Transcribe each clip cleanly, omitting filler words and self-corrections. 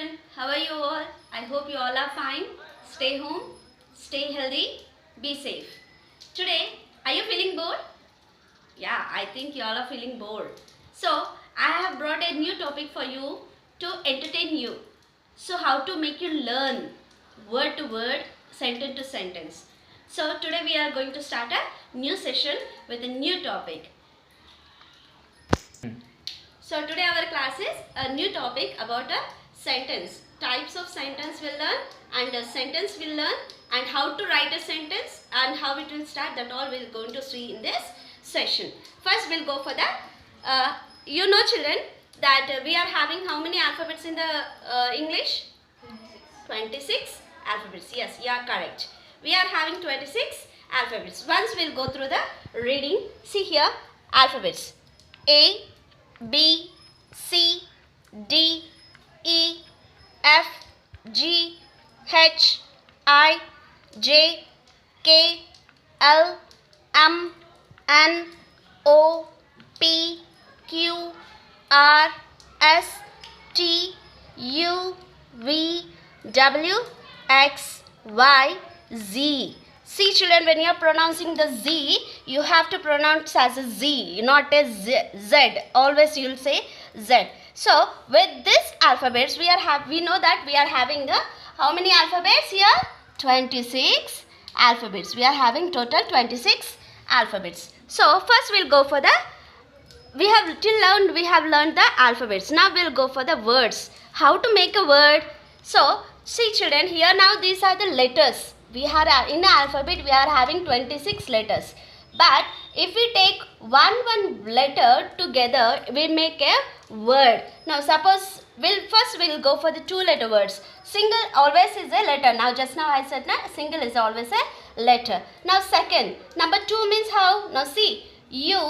children, how are you all? I hope you all are fine. Stay home, stay healthy, be safe. Today, are you feeling bored? Yeah, I think you all are feeling bored. So, I have brought a new topic for you to entertain you. So, how to make you learn word to word, sentence to sentence. So, today we are going to start a new session with a new topic. So today our class is a new topic about a sentence. Types of sentence we'll learn and a sentence we'll learn and how to write a sentence and how it will start, that all we're going to see in this session. First we'll go for the, you know children that we are having how many alphabets in the English? 26 alphabets. Yes, you are correct. We are having 26 alphabets. Once we'll go through the reading. See here, alphabets. A, B, C, D, E, F, G, H, I, J, K, L, M, N, O, P, Q, R, S, T, U, V, W, X, Y, Z. See children, when you are pronouncing the Z, you have to pronounce as a Z, not as Z. Always you will say Z. So with this alphabets, we know that we are having the, how many alphabets here? 26 alphabets. We are having total 26 alphabets. So first we'll go for the, we have learned the alphabets. Now we'll go for the words. How to make a word? So see children, here now these are the letters. We are in the alphabet, we are having 26 letters. But if we take one letter together, we make a word. Now suppose we'll go for the two letter words. Single always is a letter. Now just now I said single is always a letter. Now second, number 2 means how? Now see, U,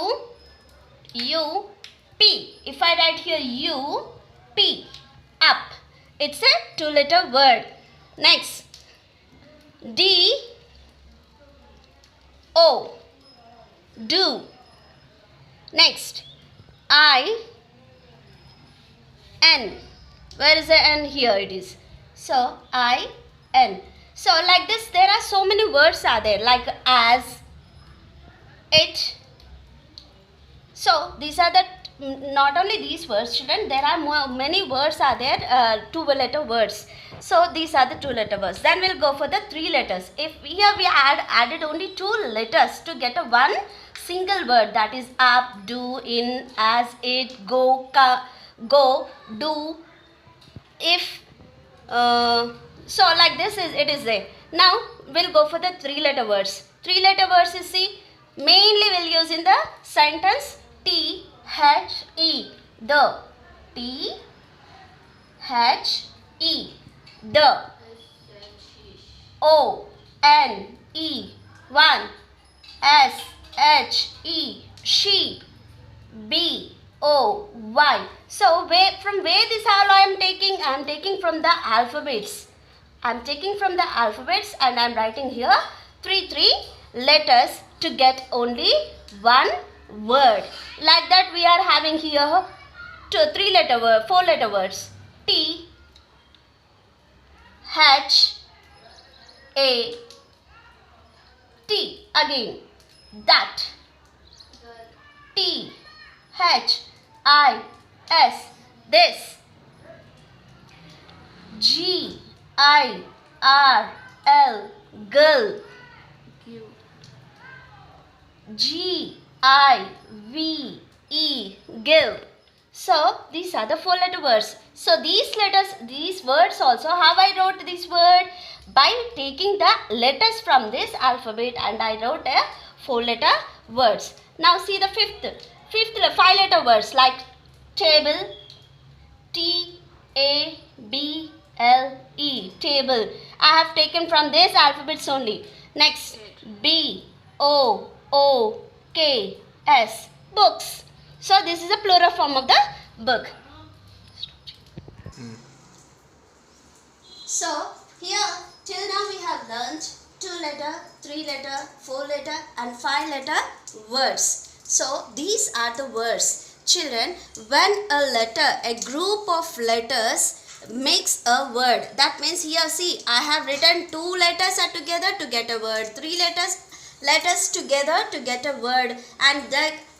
P. If I write here U, P, up. It's a two letter word. Next, D, O, do. Next, I, N. Where is the N? Here it is. So, I, N. So, like this, there are so many words are there, like as, it. So, these are the, not only these words children, there are many words are there, two letter words. So these are the two letter words. Then we'll go for the three letters. If here we added only two letters to get a one single word, that is up, do, in, as, it, go, do, if. So like this is it is there. Now we'll go for the three letter words. Three letter words you see mainly we'll use in the sentence T, H, E, the. T, H, E, the. O, N, E, one. S, H, E, she. B, O, Y. So from where this all I am taking? I am taking from the alphabets. I am taking from the alphabets and I am writing here three letters to get only one word. Like that we are having here four letter words. T, H, A, T. Again, that. T, H, I, S, this. G, I, R, L, girl. G, I, V, E, gill. So these are the four letter words. So these words also, how I wrote this word? By taking the letters from this alphabet and I wrote a four letter words. Now see the fifth five letter words like table, T, A, B, L, E, table. I have taken from this alphabets only. Next, B, O, K, S, books. So this is a plural form of the book. So here till now we have learned 2 letter, 3 letter, 4 letter and 5 letter words. So these are the words. Children, when a group of letters makes a word. That means here see, I have written 2 letters are together to get a word, 3 letters together to get a word, and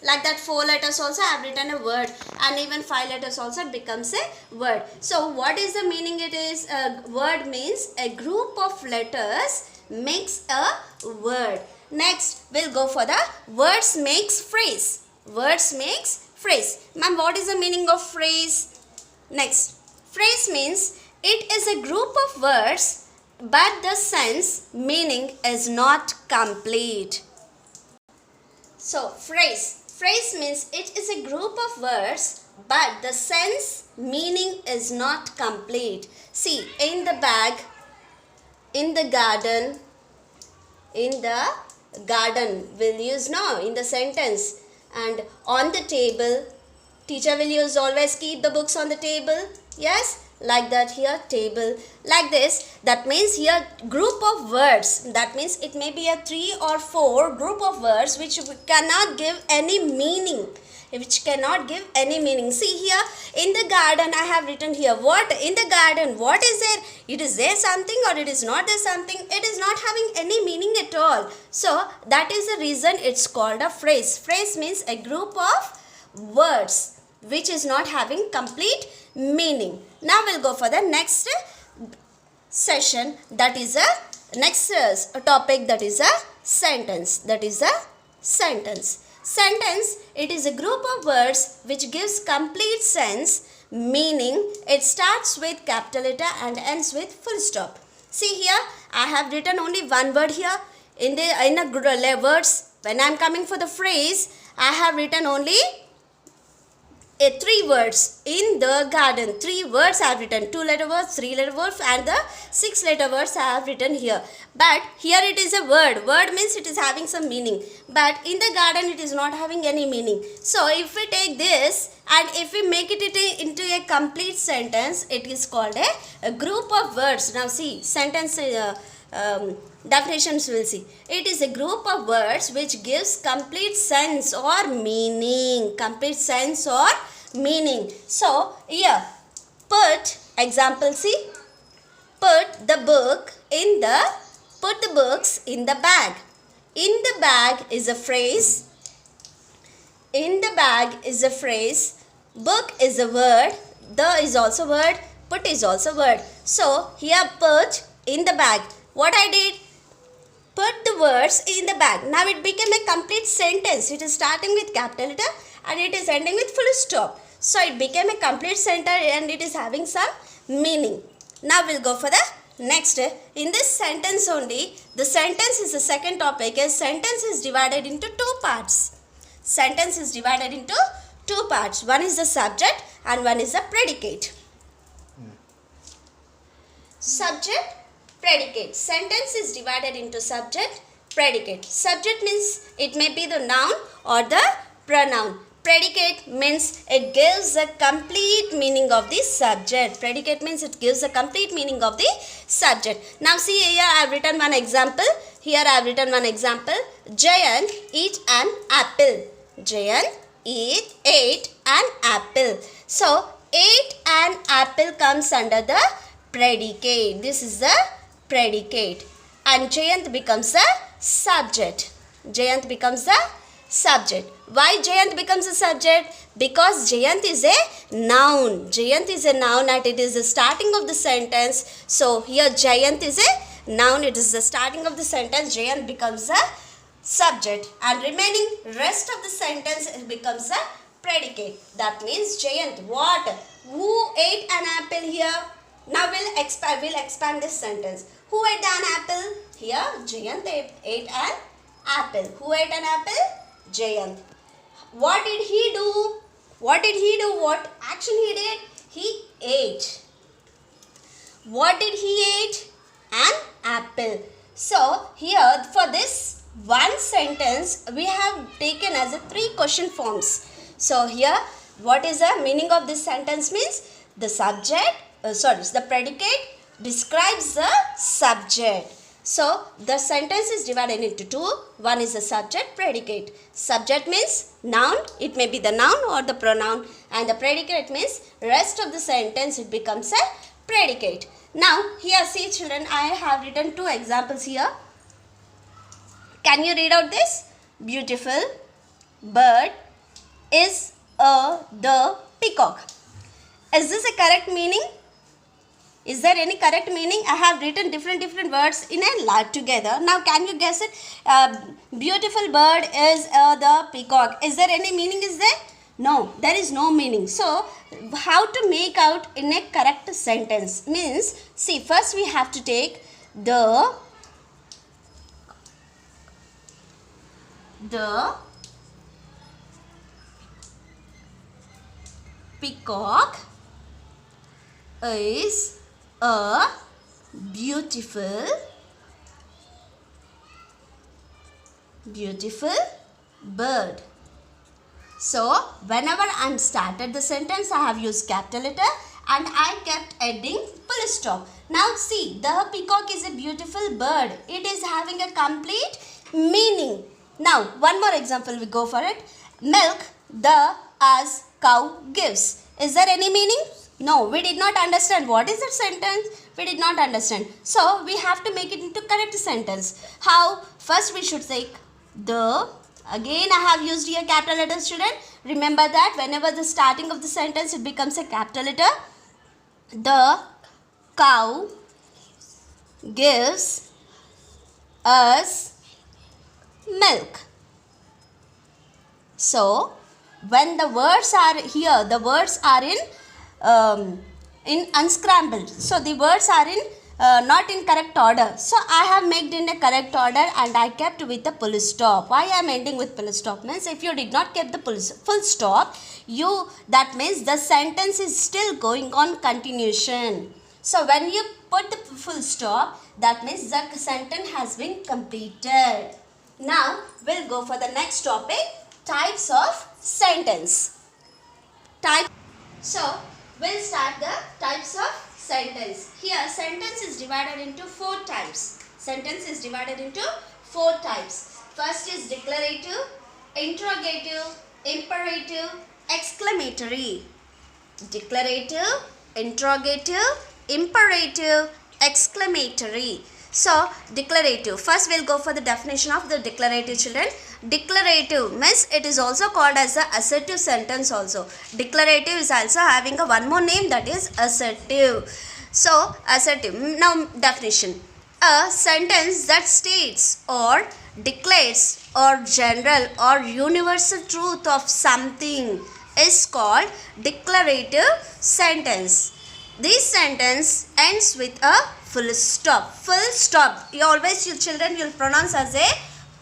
like that 4 letters also I have written a word, and even 5 letters also becomes a word. So what is the meaning? It is a word means a group of letters makes a word. Next we'll go for the words makes phrase. Words makes phrase. Ma'am, what is the meaning of phrase? Next, phrase means it is a group of words but the sense meaning is not complete. So phrase means it is a group of words but the sense meaning is not complete. See, in the bag, in the garden will use no in the sentence, and on the table, teacher will use always keep the books on the table. Yes, like that here, table, like this. That means here group of words, that means it may be a 3 or 4 group of words which cannot give any meaning, See here, in the garden I have written here, what in the garden, what is there? It is there something or it is not there something? It is not having any meaning at all. So that is the reason it's called a phrase. Phrase means a group of words which is not having complete meaning. Now we'll go for the next session, that is a next topic, that is a sentence. Sentence, it is a group of words which gives complete sense, meaning it starts with capital letter and ends with full stop. See here, I have written only one word here. In a words, when I am coming for the phrase, I have written only 3 words. In the garden, 3 words I have written, 2-letter words, 3-letter words, and the 6-letter words I have written here. But here it is a word. Word means it is having some meaning. But in the garden it is not having any meaning. So if we take this and if we make it into a complete sentence, it is called a group of words. Now see, sentence definitions will see. It is a group of words which gives complete sense or meaning. So here, put example, see, put the books in the bag. In the bag is a phrase. Book is a word. The is also word. Put is also word. So here put in the bag. What I did? Put the words in the bag. Now it became a complete sentence. It is starting with capital letter and it is ending with full stop. So it became a complete sentence and it is having some meaning. Now we'll go for the next. In this sentence only, the sentence is the second topic. A sentence is divided into 2 parts. One is the subject and one is the predicate. Subject, predicate. Sentence is divided into subject, predicate. Subject means it may be the noun or the pronoun. Predicate means it gives a complete meaning of the subject. Predicate means it gives a complete meaning of the subject. Now see here I have written one example. Jayant eat an apple. Ate an apple. So ate an apple comes under the predicate. This is the predicate. And Jayant becomes the subject. Why Jayant becomes a subject? Because Jayant is a noun. And it is the starting of the sentence. So here Jayant is a noun. It is the starting of the sentence. Jayant becomes a subject. And remaining rest of the sentence it becomes a predicate. That means Jayant what? Who ate an apple here? Now we'll expand this sentence. Who ate an apple? Here Jayant ate an apple. Who ate an apple? Jayant. What did he do? What action he did? He ate. What did he eat? An apple. So here for this one sentence we have taken as a 3 question forms. So here what is the meaning of this sentence means the subject, the predicate describes the subject. So the sentence is divided into 2. One is the subject, predicate. Subject means noun. It may be the noun or the pronoun. And the predicate means rest of the sentence it becomes a predicate. Now here see children, I have written two examples here. Can you read out this? Beautiful bird is the peacock. Is this a correct meaning? Is there any correct meaning? I have written different words in a lot together. Now can you guess it? Beautiful bird is the peacock. Is there any meaning is there? No, there is no meaning. So how to make out in a correct sentence? Means, see, first we have to take the peacock is a beautiful bird. So whenever I started the sentence, I have used capital letter and I kept adding full stop. Now see, the peacock is a beautiful bird. It is having a complete meaning. Now one more example, we go for it. Milk the as cow gives. Is there any meaning? No, we did not understand. What is that sentence? We did not understand. So we have to make it into correct sentence. How? First we should take the. Again I have used here capital letters, student. Remember that whenever the starting of the sentence it becomes a capital letter. The cow gives us milk. So when the words are here, the words are in unscrambled. So the words are in not in correct order. So I have made in a correct order and I kept with the full stop. Why I am ending with full stop? Means if you did not keep the full stop, that means the sentence is still going on continuation. So when you put the full stop, that means the sentence has been completed. Now we'll go for the next topic, types of sentence. So we'll start the types of sentence. Here sentence is divided into 4 types. Sentence is divided into 4 types. First is declarative, interrogative, imperative, exclamatory. Declarative, interrogative, imperative, exclamatory. So declarative. First we'll go for the definition of the declarative, children. Declarative means it is also called as the assertive sentence also. Declarative is also having a one more name, that is assertive. So assertive. Now definition. A sentence that states or declares or general or universal truth of something is called declarative sentence. This sentence ends with a full stop. Full stop. You always, you children, you'll pronounce as a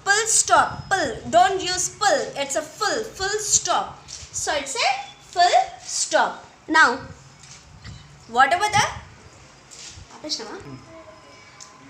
full stop. Full. Don't use full. It's a full stop. So it's a full stop. Now, whatever the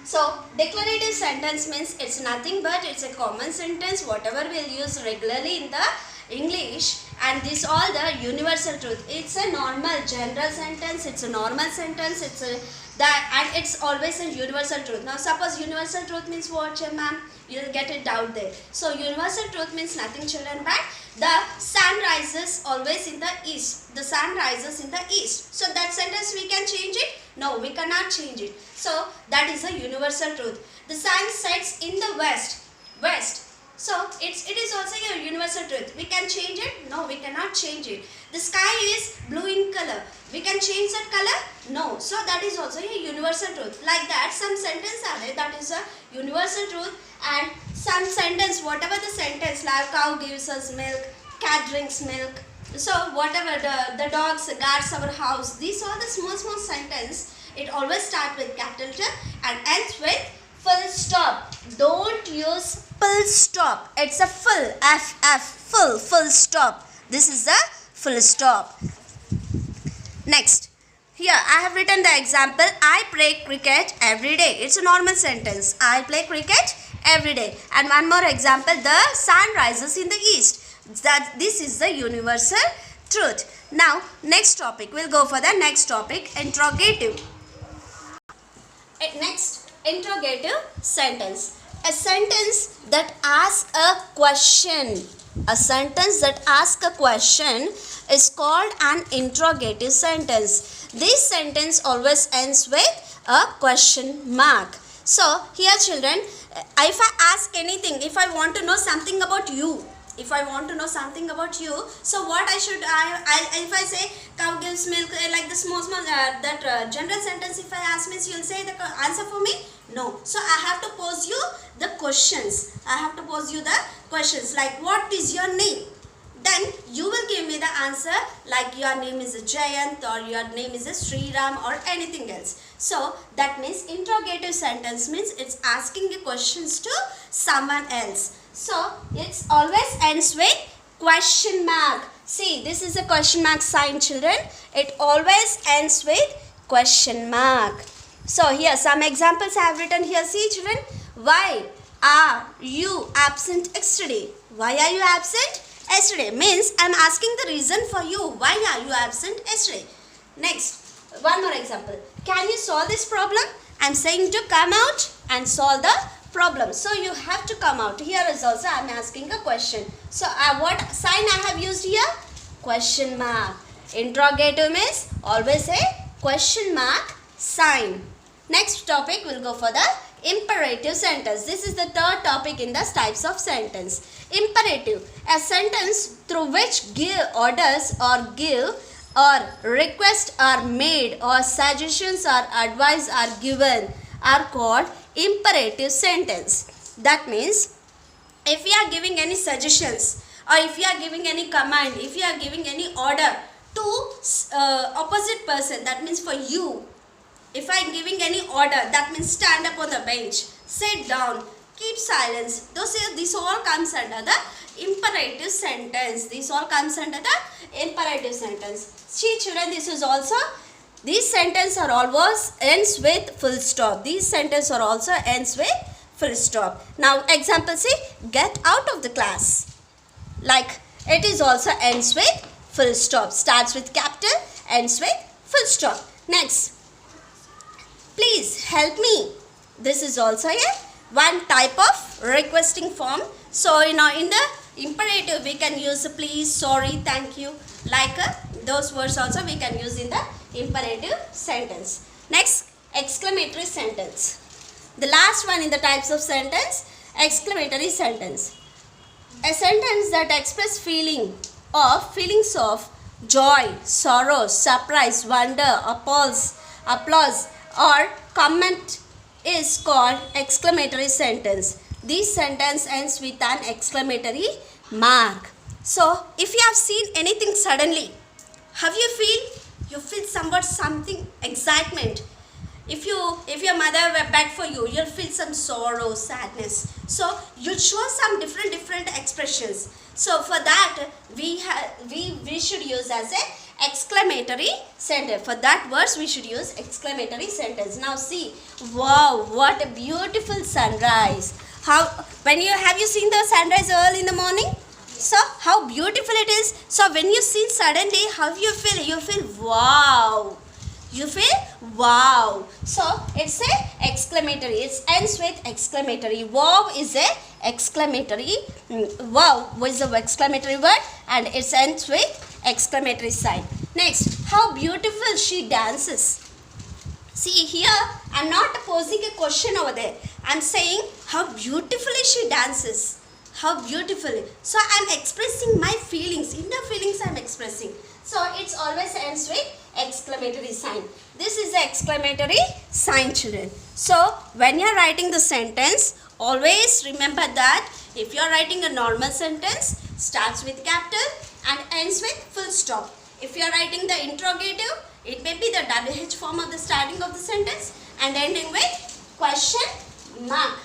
so declarative sentence means it's nothing but it's a common sentence whatever we'll use regularly in the English, and this all the universal truth. It's a normal general sentence, it's a normal sentence, it's a and it's always a universal truth. Now suppose universal truth means what, ma'am? You'll get it doubt there. So universal truth means nothing, children, but the sun rises always in the east. The sun rises in the east. So that sentence we can change it? No, we cannot change it. So that is a universal truth. The sun sets in the west. So it is also a universal truth. We can change it? No, we cannot change it. The sky is blue in color. We can change that color? No. So that is also a universal truth. Like that, some sentence are there, that is a universal truth, and some sentence, whatever the sentence, like cow gives us milk, cat drinks milk. So whatever, the dogs guards our house. These are the small sentence. It always starts with capital letter and ends with full stop. Don't use full stop. It's a full, full stop. This is the full stop. Next, here I have written the example, I play cricket every day. It's a normal sentence. I play cricket every day. And one more example, the sun rises in the east. This is the universal truth. Now, next topic. We'll go for the next topic, interrogative. Next, interrogative sentence. A sentence that asks a question. A sentence that asks a question is called an interrogative sentence. This sentence always ends with a question mark. So here children, if I ask anything, if I want to know something about you, so what I should, if I say cow gives milk, like the small that general sentence, if I ask means you'll say the answer for me? No. So I have to pose you the questions. Like what is your name? Then you will give me the answer like your name is Jayant or your name is Sriram or anything else. So that means interrogative sentence means it's asking the questions to someone else. So it always ends with question mark. See, this is a question mark sign, children. It always ends with question mark. So here some examples I have written here. See children, why are you absent yesterday? Why are you absent yesterday? Means I am asking the reason for you. Why are you absent yesterday? Next, one more example. Can you solve this problem? I am saying to come out and solve the problem. So you have to come out. Here is also I am asking a question. So what sign I have used here? Question mark. Interrogative means always a question mark sign. Next topic will go for the imperative sentence. This is the third topic in the types of sentence. Imperative, a sentence through which give orders or give or requests are made or suggestions or advice are given are called imperative sentence. That means if you are giving any suggestions or if you are giving any command, if you are giving any order to opposite person, that means for you, if I am giving any order, that means stand up on the bench, sit down, keep silence. This all comes under the imperative sentence. See children, this is also, these sentences are always ends with full stop. Now example, see, get out of the class. Like it is also ends with full stop. Starts with capital, ends with full stop. Next, please help me. This is also one type of requesting form. So in the imperative we can use please, sorry, thank you, like those words also we can use in the imperative sentence. Next, exclamatory sentence. The last one in the types of sentence, exclamatory sentence. A sentence that expresses feelings of joy, sorrow, surprise, wonder, applause or comment is called exclamatory sentence. This sentence ends with an exclamatory mark. So if you have seen anything suddenly, how you feel? You feel something excitement. If your mother were bad for you, you'll feel some sorrow, sadness. So you'll show some different expressions. So for that we should use as a exclamatory sentence. For that words we should use exclamatory sentence. Now see, wow, what a beautiful sunrise. Have you seen the sunrise early in the morning? So how beautiful it is. So when you see suddenly, how you feel? You feel wow. So it's a exclamatory. It ends with exclamatory. Wow is a exclamatory. Wow is a exclamatory word and it ends with exclamatory sign. Next, how beautiful she dances. See here, I am not posing a question over there. I am saying how beautifully she dances. How beautifully. So I am expressing my feelings. Inner feelings I am expressing. So it always ends with exclamatory sign. This is the exclamatory sign, children. So when you are writing the sentence, always remember that if you are writing a normal sentence, starts with capital and ends with full stop. If you are writing the interrogative, it may be the WH form of the starting of the sentence and ending with question mark.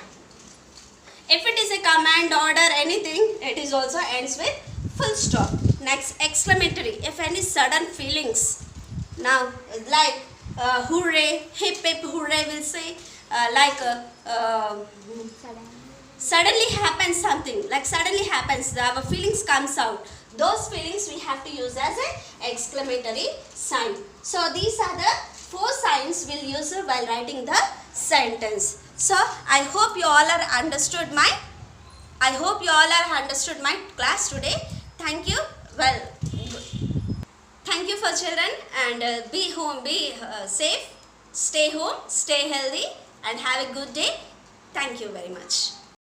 If it is a command, order, anything, it is also ends with full stop. Next, exclamatory. If any sudden feelings. Now, like hooray, hip hip hooray will say, suddenly happens something. Like suddenly happens, our feelings comes out. Those feelings we have to use as an exclamatory sign. So these are the 4 signs we'll use while writing the sentence. So I hope you all are understood my class today. Thank you. Well, thank you for children, and be home, be safe, stay home, stay healthy, and have a good day. Thank you very much.